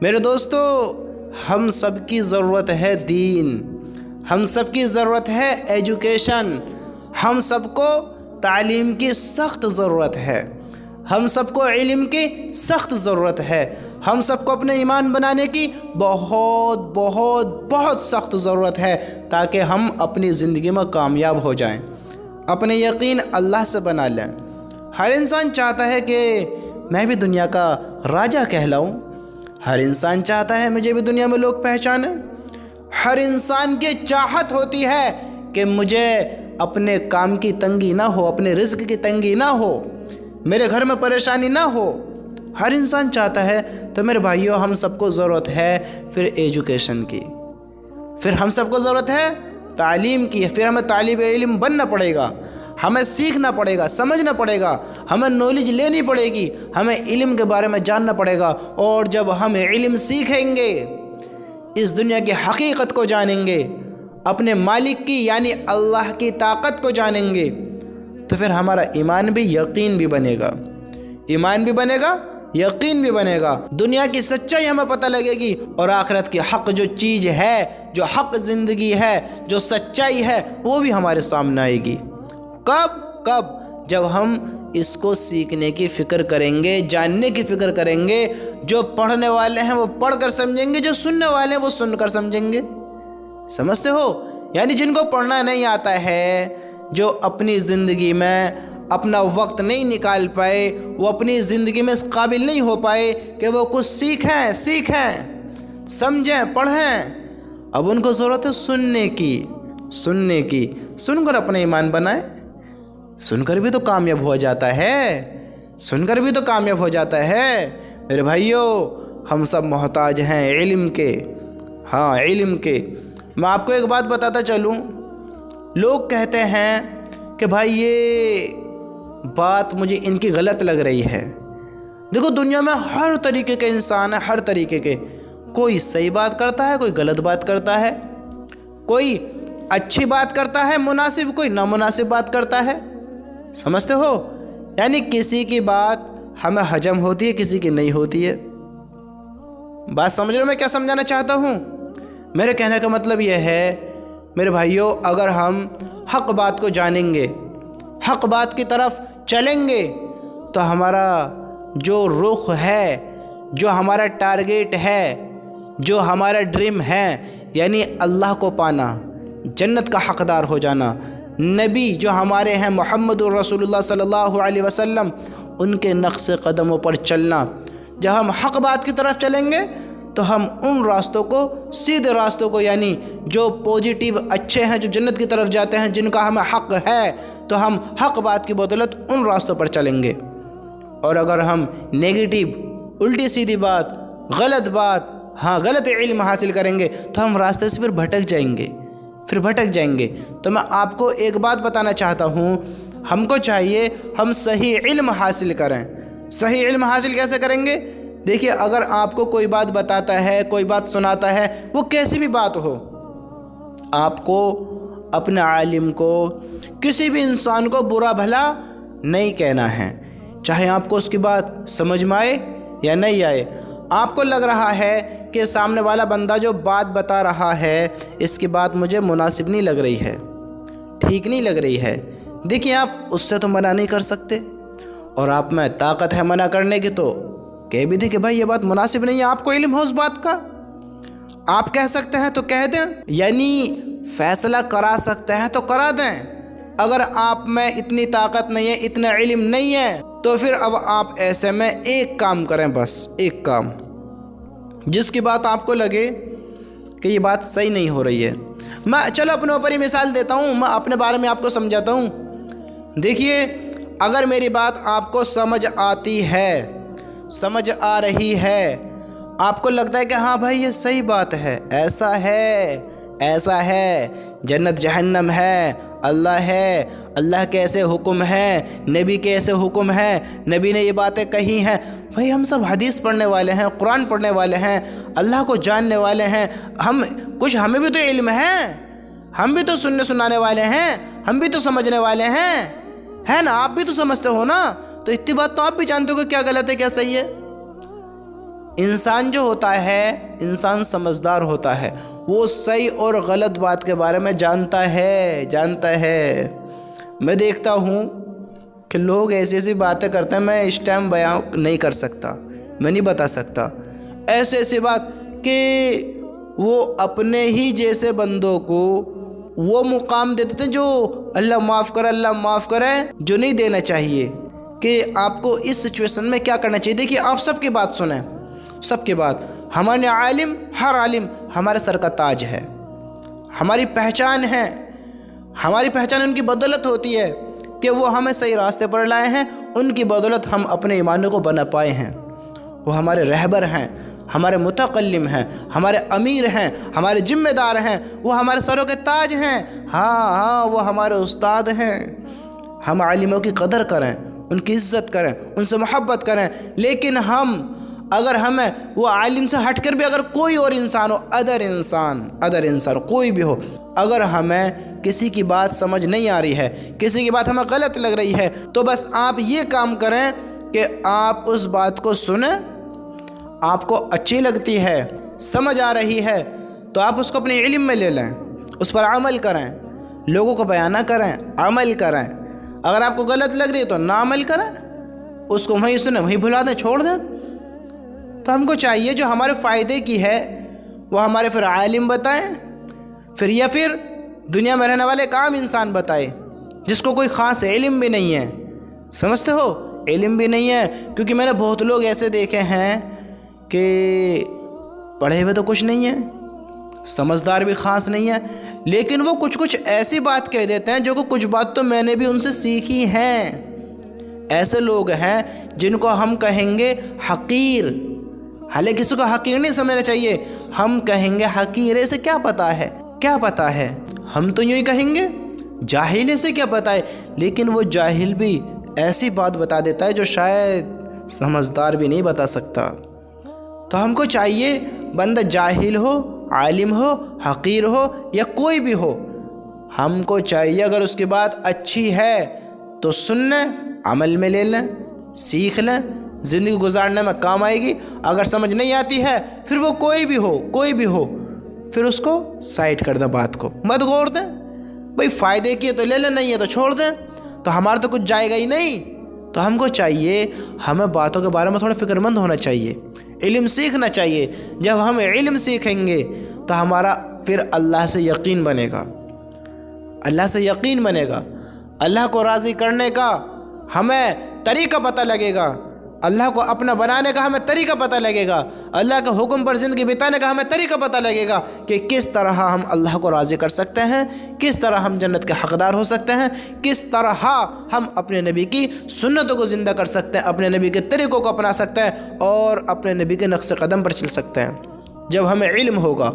میرے دوستو، ہم سب کی ضرورت ہے دین، ہم سب کی ضرورت ہے ایجوکیشن، ہم سب کو تعلیم کی سخت ضرورت ہے، ہم سب کو علم کی سخت ضرورت ہے، ہم سب کو اپنے ایمان بنانے کی بہت بہت بہت سخت ضرورت ہے تاکہ ہم اپنی زندگی میں کامیاب ہو جائیں، اپنے یقین اللہ سے بنا لیں۔ ہر انسان چاہتا ہے کہ میں بھی دنیا کا راجہ کہلاؤں، ہر انسان چاہتا ہے مجھے بھی دنیا میں لوگ پہچانیں، ہر انسان کی چاہت ہوتی ہے کہ مجھے اپنے کام کی تنگی نہ ہو، اپنے رزق کی تنگی نہ ہو، میرے گھر میں پریشانی نہ ہو، ہر انسان چاہتا ہے۔ تو میرے بھائیوں، ہم سب کو ضرورت ہے پھر ایجوکیشن کی، پھر ہم سب کو ضرورت ہے تعلیم کی، پھر ہمیں طالب علم بننا پڑے گا، ہمیں سیکھنا پڑے گا، سمجھنا پڑے گا، ہمیں نالج لینی پڑے گی، ہمیں علم کے بارے میں جاننا پڑے گا۔ اور جب ہم علم سیکھیں گے، اس دنیا کی حقیقت کو جانیں گے، اپنے مالک کی یعنی اللہ کی طاقت کو جانیں گے، تو پھر ہمارا ایمان بھی یقین بھی بنے گا، ایمان بھی بنے گا، یقین بھی بنے گا، دنیا کی سچائی ہمیں پتہ لگے گی، اور آخرت کی حق جو چیز ہے، جو حق زندگی ہے، جو سچائی ہے، وہ بھی ہمارے سامنے آئے گی۔ کب جب ہم اس کو سیکھنے کی فکر کریں گے، جاننے کی فکر کریں گے۔ جو پڑھنے والے ہیں وہ پڑھ کر سمجھیں گے، جو سننے والے ہیں وہ سن کر سمجھیں گے۔ سمجھتے ہو؟ یعنی جن کو پڑھنا نہیں آتا ہے، جو اپنی زندگی میں اپنا وقت نہیں نکال پائے، وہ اپنی زندگی میں اس قابل نہیں ہو پائے کہ وہ کچھ سیکھیں، سمجھیں، پڑھیں، اب ان کو ضرورت ہے سننے کی، سن کر اپنا ایمان بنائیں۔ سن کر بھی تو کامیاب ہو جاتا ہے، میرے بھائیوں، ہم سب محتاج ہیں علم کے، علم کے۔ میں آپ کو ایک بات بتاتا چلوں، لوگ کہتے ہیں کہ بھائی یہ بات مجھے ان کی غلط لگ رہی ہے۔ دیکھو، دنیا میں ہر طریقے کے انسان ہیں، ہر طریقے کے، کوئی صحیح بات کرتا ہے، کوئی غلط بات کرتا ہے، کوئی اچھی بات کرتا ہے مناسب، کوئی نامناسب بات کرتا ہے۔ سمجھتے ہو؟ یعنی کسی کی بات ہمیں ہضم ہوتی ہے، کسی کی نہیں ہوتی ہے۔ بات سمجھ رہے ہو میں کیا سمجھانا چاہتا ہوں؟ میرے کہنے کا مطلب یہ ہے میرے بھائیوں، اگر ہم حق بات کو جانیں گے، حق بات کی طرف چلیں گے، تو ہمارا جو رخ ہے، جو ہمارا ٹارگیٹ ہے، جو ہمارا ڈریم ہے، یعنی اللہ کو پانا، جنت کا حقدار ہو جانا، نبی جو ہمارے ہیں محمد الرسول اللہ صلی اللہ علیہ وسلم، ان کے نقش قدموں پر چلنا۔ جب ہم حق بات کی طرف چلیں گے تو ہم ان راستوں کو، سیدھے راستوں کو، یعنی جو پوزیٹیو اچھے ہیں، جو جنت کی طرف جاتے ہیں، جن کا ہمیں حق ہے، تو ہم حق بات کی بدولت ان راستوں پر چلیں گے۔ اور اگر ہم نیگیٹو، الٹی سیدھی بات، غلط بات، غلط علم حاصل کریں گے تو ہم راستے سے پھر بھٹک جائیں گے۔ تو میں آپ کو ایک بات بتانا چاہتا ہوں، ہم کو چاہیے ہم صحیح علم حاصل کریں۔ صحیح علم حاصل کیسے کریں گے؟ دیکھیے، اگر آپ کو کوئی بات بتاتا ہے، کوئی بات سناتا ہے، وہ کیسی بھی بات ہو، آپ کو اپنے عالم کو، کسی بھی انسان کو برا بھلا نہیں کہنا ہے، چاہے آپ کو اس کی بات سمجھ میں آئے یا نہیں آئے۔ آپ کو لگ رہا ہے کہ سامنے والا بندہ جو بات بتا رہا ہے، اس کی بات مجھے مناسب نہیں لگ رہی ہے، ٹھیک نہیں لگ رہی ہے، دیکھیں آپ اس سے تو منع نہیں کر سکتے، اور آپ میں طاقت ہے منع کرنے کی تو کہہ بھی دیں کہ بھائی یہ بات مناسب نہیں ہے، آپ کو علم ہو اس بات کا، آپ کہہ سکتے ہیں تو کہہ دیں، یعنی فیصلہ کرا سکتے ہیں تو کرا دیں۔ اگر آپ میں اتنی طاقت نہیں ہے، اتنا علم نہیں ہے، تو پھر اب آپ ایسے میں ایک کام کریں، بس ایک کام، جس کی بات آپ کو لگے کہ یہ بات صحیح نہیں ہو رہی ہے۔ میں چلو اپنے اوپر ہی مثال دیتا ہوں، میں اپنے بارے میں آپ کو سمجھاتا ہوں۔ دیکھیے، اگر میری بات آپ کو سمجھ آتی ہے، سمجھ آ رہی ہے، آپ کو لگتا ہے کہ ہاں بھائی یہ صحیح بات ہے، ایسا ہے، جنت جہنم ہے، اللہ کے ایسے حکم ہیں، نبی کے ایسے حکم ہیں، نبی نے یہ باتیں کہی ہیں، بھائی ہم سب حدیث پڑھنے والے ہیں، قرآن پڑھنے والے ہیں، اللہ کو جاننے والے ہیں، ہمیں بھی تو علم ہے، ہم بھی تو سننے سنانے والے ہیں، ہم بھی تو سمجھنے والے ہیں، ہے نا؟ آپ بھی تو سمجھتے ہو نا، تو اتنی بات تو آپ بھی جانتے ہو کہ کیا غلط ہے کیا صحیح ہے۔ انسان جو ہوتا ہے، انسان سمجھدار ہوتا ہے، وہ صحیح اور غلط بات کے بارے میں جانتا ہے۔ میں دیکھتا ہوں کہ لوگ ایسی ایسی باتیں کرتے ہیں، میں اس ٹائم بیان نہیں کر سکتا، میں نہیں بتا سکتا، ایسی بات کہ وہ اپنے ہی جیسے بندوں کو وہ مقام دیتے تھے جو اللہ معاف کرے جو نہیں دینا چاہیے، کہ آپ کو اس سچویشن میں کیا کرنا چاہیے۔ دیکھیے آپ سب کی بات سنیں، سب کی بات۔ ہمارے عالم، ہر عالم ہمارے سر کا تاج ہے، ہماری پہچان ہے، ہماری پہچان ان کی بدولت ہوتی ہے کہ وہ ہمیں صحیح راستے پر لائے ہیں، ان کی بدولت ہم اپنے ایمانوں کو بنا پائے ہیں۔ وہ ہمارے رہبر ہیں، ہمارے متکلم ہیں، ہمارے امیر ہیں، ہمارے ذمہ دار ہیں، وہ ہمارے سروں کے تاج ہیں، ہاں وہ ہمارے استاد ہیں۔ ہم عالموں کی قدر کریں، ان کی عزت کریں، ان سے محبت کریں، لیکن اگر ہمیں وہ عالم سے ہٹ کر بھی اگر کوئی اور انسان ہو، ادر انسان کوئی بھی ہو، اگر ہمیں کسی کی بات سمجھ نہیں آ رہی ہے، کسی کی بات ہمیں غلط لگ رہی ہے، تو بس آپ یہ کام کریں کہ آپ اس بات کو سنیں، آپ کو اچھی لگتی ہے، سمجھ آ رہی ہے، تو آپ اس کو اپنے علم میں لے لیں، اس پر عمل کریں، لوگوں کو بیان کریں، عمل کریں۔ اگر آپ کو غلط لگ رہی ہے تو نہ عمل کریں، اس کو وہیں سنیں، وہیں بھلا دیں، چھوڑ دیں۔ تو ہم کو چاہیے جو ہمارے فائدے کی ہے وہ ہمارے پھر عالم بتائیں، یا پھر دنیا میں رہنے والے ایک عام انسان بتائے جس کو کوئی خاص علم بھی نہیں ہے، سمجھتے ہو، علم بھی نہیں ہے۔ کیونکہ میں نے بہت لوگ ایسے دیکھے ہیں کہ پڑھے ہوئے تو کچھ نہیں ہیں، سمجھدار بھی خاص نہیں ہے، لیکن وہ کچھ ایسی بات کہہ دیتے ہیں جو کہ کچھ بات تو میں نے بھی ان سے سیکھی ہیں۔ ایسے لوگ ہیں جن کو ہم کہیں گے حقیر، حالانکہ کسی کو حقیر نہیں سمجھنا چاہیے، ہم کہیں گے حقیر، اسے کیا پتہ ہے، ہم تو یوں ہی کہیں گے جاہل، سے کیا پتہ ہے، لیکن وہ جاہل بھی ایسی بات بتا دیتا ہے جو شاید سمجھدار بھی نہیں بتا سکتا۔ تو ہم کو چاہیے بندہ جاہل ہو، عالم ہو، حقیر ہو یا کوئی بھی ہو، ہم کو چاہیے اگر اس کی بات اچھی ہے تو سننے، عمل میں لے لیں، سیکھ لیں، زندگی گزارنے میں کام آئے گی۔ اگر سمجھ نہیں آتی ہے پھر وہ کوئی بھی ہو پھر اس کو سائڈ کر دیں، بات کو مت غور دیں، بھئی فائدے کی ہے تو لے لیں، نہیں ہے تو چھوڑ دیں، تو ہمارا تو کچھ جائے گا ہی نہیں۔ تو ہم کو چاہیے ہمیں باتوں کے بارے میں تھوڑا فکر مند ہونا چاہیے، علم سیکھنا چاہیے۔ جب ہم علم سیکھیں گے تو ہمارا پھر اللہ سے یقین بنے گا، اللہ کو راضی کرنے کا ہمیں طریقہ پتہ لگے گا، اللہ کو اپنا بنانے کا ہمیں طریقہ پتہ لگے گا، اللہ کے حکم پر زندگی بتانے کا ہمیں طریقہ پتہ لگے گا کہ کس طرح ہم اللہ کو راضی کر سکتے ہیں، کس طرح ہم جنت کے حقدار ہو سکتے ہیں، کس طرح ہم اپنے نبی کی سنتوں کو زندہ کر سکتے ہیں، اپنے نبی کے طریقوں کو اپنا سکتے ہیں اور اپنے نبی کے نقش قدم پر چل سکتے ہیں۔ جب ہمیں علم ہوگا،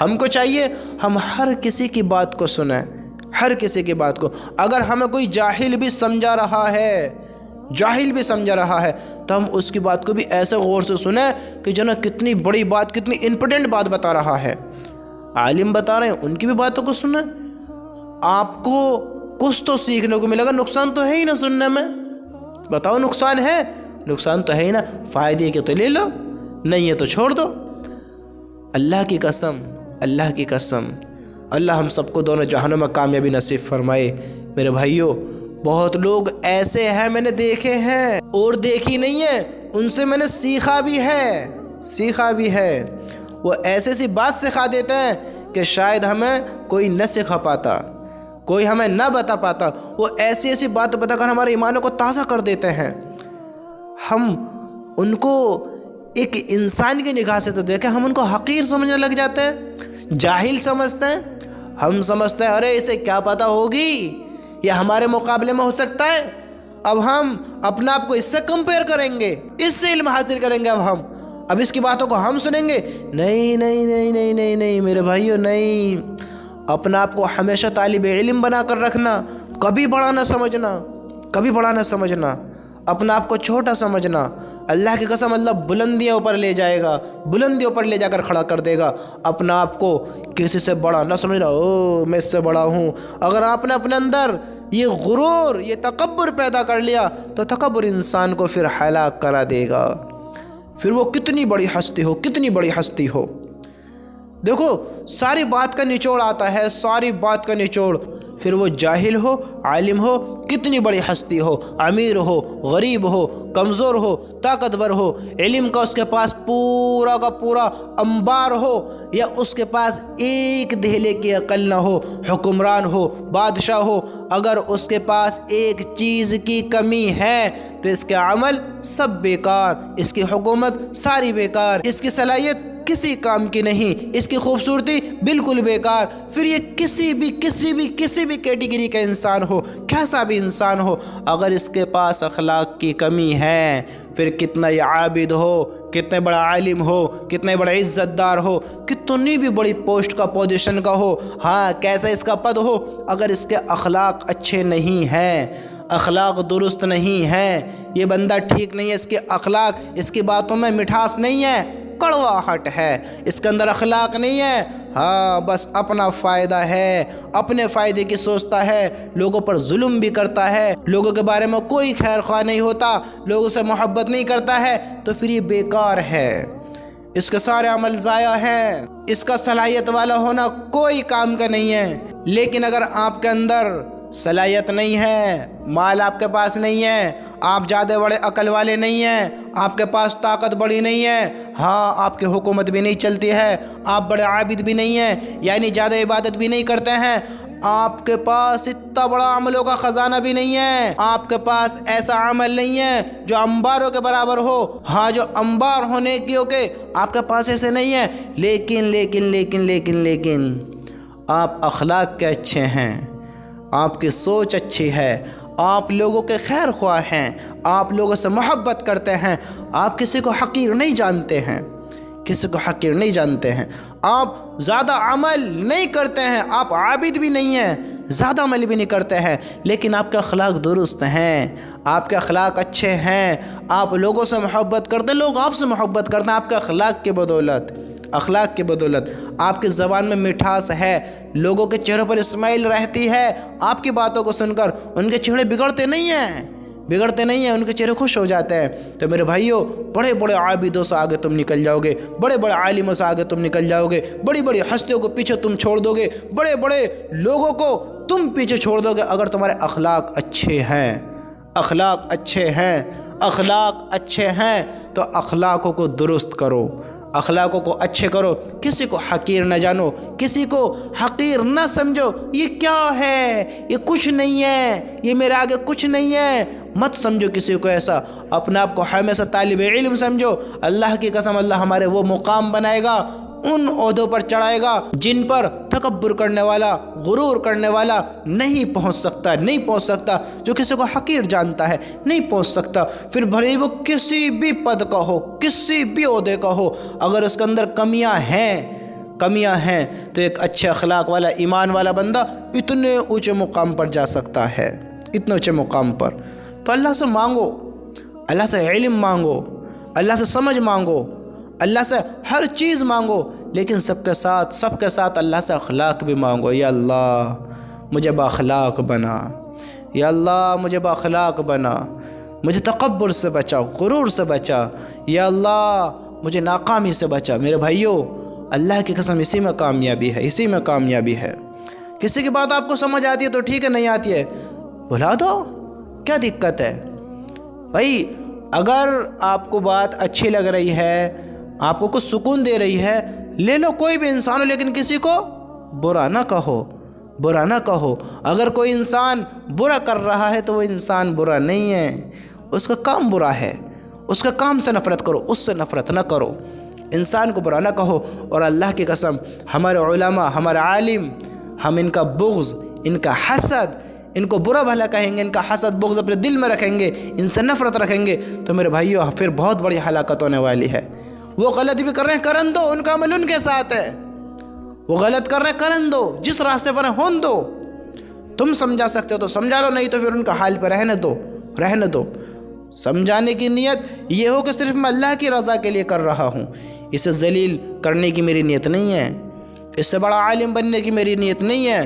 ہم کو چاہیے ہم ہر کسی کی بات کو سنیں، ہر کسی کی بات کو۔ اگر ہمیں کوئی جاہل بھی سمجھا رہا ہے تو ہم اس کی بات کو بھی ایسے غور سے سنیں کہ جناب کتنی بڑی بات، کتنی امپورٹنٹ بات بتا رہا ہے، عالم بتا رہے ہیں، ان کی بھی باتوں کو سنیں۔ آپ کو کچھ تو سیکھنے کو ملے گا، نقصان تو ہے ہی نہ سننے میں، بتاؤ نقصان تو ہے ہی نہ، فائدے کے تو لے لو، نہیں ہے تو چھوڑ دو۔ اللہ کی قسم اللہ ہم سب کو دونوں جہانوں میں کامیابی نصیب فرمائے۔ میرے بھائیوں، بہت لوگ ایسے ہیں میں نے دیکھے ہیں اور دیکھی نہیں ہے، ان سے میں نے سیکھا بھی ہے، وہ ایسے سی بات سکھا دیتے ہیں کہ شاید ہمیں کوئی نہ سکھا پاتا، کوئی ہمیں نہ بتا پاتا، وہ ایسی بات بتا کر ہمارے ایمانوں کو تازہ کر دیتے ہیں۔ ہم ان کو ایک انسان کی نگاہ سے تو دیکھیں، ہم ان کو حقیر سمجھنے لگ جاتے ہیں، جاہل سمجھتے ہیں، ہم سمجھتے ہیں ارے اسے کیا پتہ ہوگی، یہ ہمارے مقابلے میں ہو سکتا ہے، اب ہم اپنا آپ کو اس سے کمپیئر کریں گے، اس سے علم حاصل کریں گے، اب اس کی باتوں کو ہم سنیں گے، نہیں میرے بھائیوں، نہیں، اپنا آپ کو ہمیشہ طالب علم بنا کر رکھنا، کبھی بڑا نہ سمجھنا، اپنا آپ کو چھوٹا سمجھنا۔ اللہ کی قسم اللہ بلندیوں پر لے جائے گا، بلندیوں پر لے جا کر کھڑا کر دے گا۔ اپنا آپ کو کسی سے بڑا نہ سمجھنا، میں اس سے بڑا ہوں۔ اگر آپ نے اپنے اندر یہ غرور، یہ تکبر پیدا کر لیا تو تکبر انسان کو پھر ہلاک کرا دے گا، پھر وہ کتنی بڑی ہستی ہو، کتنی بڑی ہستی ہو۔ دیکھو ساری بات کا نچوڑ آتا ہے، ساری بات کا نچوڑ، پھر وہ جاہل ہو، عالم ہو، کتنی بڑی ہستی ہو، امیر ہو، غریب ہو، کمزور ہو، طاقتور ہو، علم کا اس کے پاس پورا کا پورا انبار ہو، یا اس کے پاس ایک دہلے کی عقل نہ ہو، حکمران ہو، بادشاہ ہو، اگر اس کے پاس ایک چیز کی کمی ہے تو اس کے عمل سب بیکار، اس کی حکومت ساری بیکار، اس کی صلاحیت کسی کام کی نہیں، اس کی خوبصورتی بالکل بیکار۔ پھر یہ کسی بھی کیٹیگری کا انسان ہو، کیسا بھی انسان ہو، اگر اس کے پاس اخلاق کی کمی ہے، پھر کتنا ہی عابد ہو، کتنے بڑا عالم ہو، کتنے بڑا عزت دار ہو، کتنی بھی بڑی پوسٹ کا پوزیشن کا ہو، ہاں کیسا اس کا پد ہو، اگر اس کے اخلاق اچھے نہیں ہیں، اخلاق درست نہیں ہے، یہ بندہ ٹھیک نہیں ہے، اس کے اخلاق، اس کی باتوں میں مٹھاس نہیں ہے، کڑواہٹ ہے، اس کے اندر اخلاق نہیں ہے، ہاں بس اپنا فائدہ ہے، اپنے فائدے کی سوچتا ہے، لوگوں پر ظلم بھی کرتا ہے، لوگوں کے بارے میں کوئی خیر خواہ نہیں ہوتا، لوگوں سے محبت نہیں کرتا ہے، تو پھر یہ بیکار ہے، اس کے سارے عمل ضائع ہیں، اس کا صلاحیت والا ہونا کوئی کام کا نہیں ہے۔ لیکن اگر آپ کے اندر صلاحیت نہیں ہے، مال آپ کے پاس نہیں ہے، آپ زیادہ بڑے عقل والے نہیں ہیں، آپ کے پاس طاقت بڑی نہیں ہے، ہاں آپ کی حکومت بھی نہیں چلتی ہے، آپ بڑے عابد بھی نہیں ہیں، یعنی زیادہ عبادت بھی نہیں کرتے ہیں، آپ کے پاس اتنا بڑا عملوں کا خزانہ بھی نہیں ہے، آپ کے پاس ایسا عمل نہیں ہے جو انباروں کے برابر ہو، ہاں جو انبار ہونے کی ہو کے آپ کے پاس ایسے نہیں ہے، لیکن آپ اخلاق کے اچھے ہیں، آپ کی سوچ اچھی ہے، آپ لوگوں کے خیر خواہ ہیں، آپ لوگوں سے محبت کرتے ہیں، آپ کسی کو حقیر نہیں جانتے ہیں، کسی کو حقیر نہیں جانتے ہیں، آپ زیادہ عمل نہیں کرتے ہیں، آپ عابد بھی نہیں ہیں، زیادہ عمل بھی نہیں کرتے ہیں، لیکن آپ کے اخلاق درست ہیں، آپ کے اخلاق اچھے ہیں، آپ لوگوں سے محبت کرتے ہیں، لوگ آپ سے محبت کرتے ہیں، آپ کے اخلاق کی بدولت، اخلاق کی بدولت، آپ کی زبان میں مٹھاس ہے، لوگوں کے چہروں پر اسمائل رہتی ہے، آپ کی باتوں کو سن کر ان کے چہرے بگڑتے نہیں ہیں، ان کے چہرے خوش ہو جاتے ہیں۔ تو میرے بھائیوں، بڑے بڑے عابدوں سے آگے تم نکل جاؤ گے، بڑے بڑے عالموں سے آگے تم نکل جاؤ گے، بڑی بڑی ہستیوں کو پیچھے تم چھوڑ دو گے، بڑے بڑے لوگوں کو تم پیچھے چھوڑ دو گے، اگر تمہارے اخلاق اچھے ہیں، اخلاق اچھے ہیں تو اخلاقوں کو درست کرو، اخلاقوں کو اچھے کرو، کسی کو حقیر نہ جانو، کسی کو حقیر نہ سمجھو، یہ کیا ہے، یہ کچھ نہیں ہے، یہ میرے آگے کچھ نہیں ہے، مت سمجھو کسی کو ایسا، اپنے آپ کو ہمیشہ طالب علم سمجھو، اللہ کی قسم اللہ ہمارے وہ مقام بنائے گا، ان عہدوں پر چڑھائے گا جن پر تکبر کرنے والا، غرور کرنے والا نہیں پہنچ سکتا، جو کسی کو حقیر جانتا ہے نہیں پہنچ سکتا، پھر بھلے وہ کسی بھی پد کا ہو، کسی بھی عہدے کا ہو، اگر اس کے اندر کمیاں ہیں تو ایک اچھے اخلاق والا، ایمان والا بندہ اتنے اونچے مقام پر جا سکتا ہے، اتنے اونچے مقام پر۔ تو اللہ سے مانگو، اللہ سے علم مانگو، اللہ سے سمجھ مانگو، اللہ سے ہر چیز مانگو، لیکن سب کے ساتھ اللہ سے اخلاق بھی مانگو۔ یا اللہ مجھے باخلاق بنا، یا اللہ مجھے باخلاق بنا، مجھے تکبر سے بچا، غرور سے بچا، یا اللہ مجھے ناکامی سے بچا۔ میرے بھائیوں، اللہ کی قسم اسی میں کامیابی ہے، کسی کی بات آپ کو سمجھ آتی ہے تو ٹھیک ہے، نہیں آتی ہے بھلا دو، کیا دقت ہے بھائی؟ اگر آپ کو بات اچھی لگ رہی ہے، آپ کو کچھ سکون دے رہی ہے، لے لو، کوئی بھی انسان ہو، لیکن کسی کو برا نہ کہو۔ اگر کوئی انسان برا کر رہا ہے تو وہ انسان برا نہیں ہے، اس کا کام برا ہے، اس کا کام سے نفرت کرو، اس سے نفرت نہ کرو، انسان کو برا نہ کہو۔ اور اللہ کی قسم ہمارے علماء، ہمارے عالم، ہم ان کا بغض، ان کا حسد، ان کو برا بھلا کہیں گے، ان کا حسد بغض اپنے دل میں رکھیں گے، ان سے نفرت رکھیں گے، تو میرے بھائیوں پھر بہت بڑی ہلاکت ہونے والی ہے۔ وہ غلط بھی کر رہے ہیں، کرن دو، ان کا عمل ان کے ساتھ ہے، وہ غلط کر رہے ہیں، کرن دو، جس راستے پر ہیں ہون دو، تم سمجھا سکتے ہو تو سمجھا لو، نہیں تو پھر ان کا حال پہ رہنے دو۔ سمجھانے کی نیت یہ ہو کہ صرف میں اللہ کی رضا کے لیے کر رہا ہوں، اسے ذلیل کرنے کی میری نیت نہیں ہے، اس سے بڑا عالم بننے کی میری نیت نہیں ہے،